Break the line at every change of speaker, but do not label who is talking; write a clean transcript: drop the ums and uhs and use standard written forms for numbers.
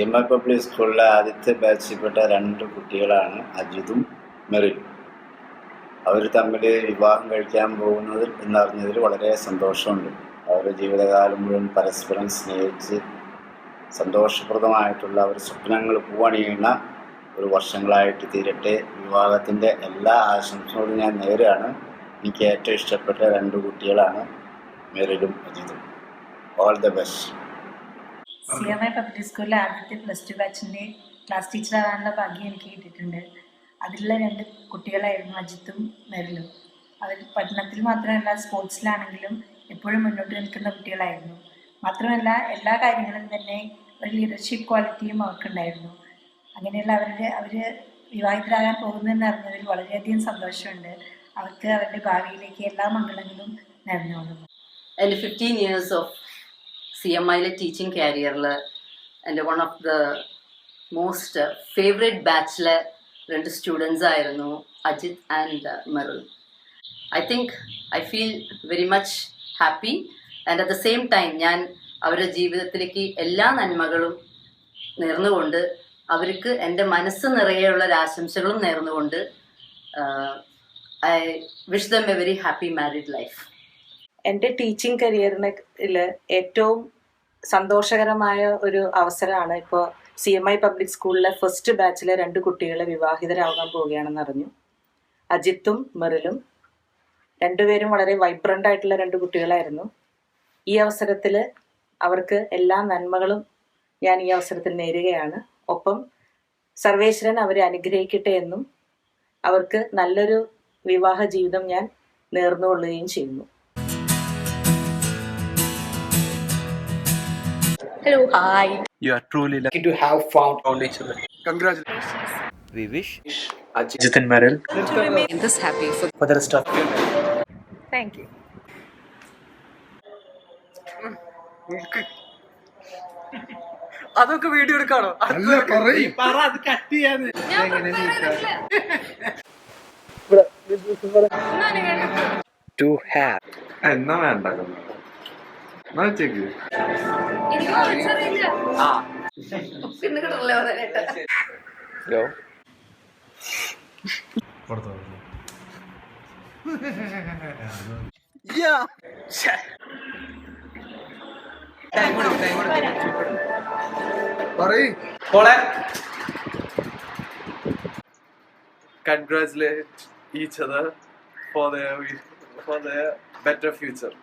CMI public സ്കൂളിലെ ആദ്യത്തെ ബാച്ചിൽപ്പെട്ട 2 കുട്ടികളാണ് അജിതും മെറിനും. അവർ തമ്മിൽ വിവാഹം കഴിക്കാൻ പോകുന്നത് എന്നറിഞ്ഞതിൽ വളരെ സന്തോഷമുണ്ട്. അവരുടെ ജീവിതകാലം മുഴുവൻ പരസ്പരം സ്നേഹിച്ച് സന്തോഷപ്രദമായിട്ടുള്ള അവർ സ്വപ്നങ്ങൾ പൂവണിയുന്ന ഒരു വർഷങ്ങളായിട്ട് തീരട്ടെ. വിവാഹത്തിൻ്റെ എല്ലാ ആശംസകളും ഞാൻ നേരെയാണ്. എനിക്ക് ഏറ്റവും ഇഷ്ടപ്പെട്ട 2 കുട്ടികളാണ് മെറിനും അജിതും. All the best.
CMI public സ്കൂളിലെ ആദ്യത്തെ +2 ബാച്ചിൻ്റെ ക്ലാസ് ടീച്ചറാകാനുള്ള ഭാഗ്യം എനിക്ക് കിട്ടിയിട്ടുണ്ട്. അതിലുള്ള 2 കുട്ടികളായിരുന്നു അജിത്തും മെറിനും. അവർ പഠനത്തിൽ മാത്രമല്ല സ്പോർട്സിലാണെങ്കിലും എപ്പോഴും മുന്നോട്ട് നിൽക്കുന്ന കുട്ടികളായിരുന്നു. മാത്രമല്ല എല്ലാ കാര്യങ്ങളും തന്നെ ഒരു ലീഡർഷിപ്പ് ക്വാളിറ്റിയും അവർക്കുണ്ടായിരുന്നു. അങ്ങനെയുള്ള അവർ വിവാഹിതരാകാൻ പോകുന്നതെന്ന് അറിഞ്ഞതിൽ വളരെയധികം സന്തോഷമുണ്ട്. അവർക്ക് അവരുടെ ഭാവിയിലേക്ക് എല്ലാ മംഗളങ്ങളും നേർന്നുകൊള്ളുന്നു.
എൻ്റെ 15 years ഓഫ് CMIയിലെ ടീച്ചിങ് കരിയറിൽ എൻ്റെ one of the most favourite ബാച്ചിലെ 2 സ്റ്റുഡൻസ് ആയിരുന്നു Ajith and Merin. I feel very much happy and at the same time ഞാൻ അവരുടെ ജീവിതത്തിലേക്ക് എല്ലാ നന്മകളും നേർന്നുകൊണ്ട് അവർക്ക് എൻ്റെ മനസ്സ് നിറയെയുള്ള ആശംസകളും നേർന്നുകൊണ്ട് I wish them a very happy married life.
എൻ്റെ ടീച്ചിങ് കരിയറിൽ ഏറ്റവും സന്തോഷകരമായ ഒരു അവസരമാണ് ഇപ്പോൾ CMI പബ്ലിക് സ്കൂളിലെ ഫസ്റ്റ് ബാച്ചിലെ 2 കുട്ടികളെ വിവാഹിതരാകാൻ പോവുകയാണെന്ന് അറിഞ്ഞു. അജിത്തും മെറിലും രണ്ടുപേരും വളരെ വൈബ്രൻ്റ് ആയിട്ടുള്ള 2 കുട്ടികളായിരുന്നു. ഈ അവസരത്തിൽ അവർക്ക് എല്ലാ നന്മകളും ഞാൻ ഈ അവസരത്തിൽ നേരുകയാണ്. ഒപ്പം സർവേശ്വരൻ അവരെ അനുഗ്രഹിക്കട്ടെ എന്നും അവർക്ക് നല്ലൊരു വിവാഹ ജീവിതം ഞാൻ നേർന്നുകൊള്ളുകയും ചെയ്യുന്നു.
Hello, hi.
You are truly lucky
to have found
each other.
Congratulations.
We wish
Ajit and Meryl
To remain this happy
for the rest of your life.
Thank you.
അതൊക്കെ വീഡിയോ എടുക്കാണോ? To have.
എന്നാ വേണ്ട
Yo.
yeah.
Congratulate each other for their better future.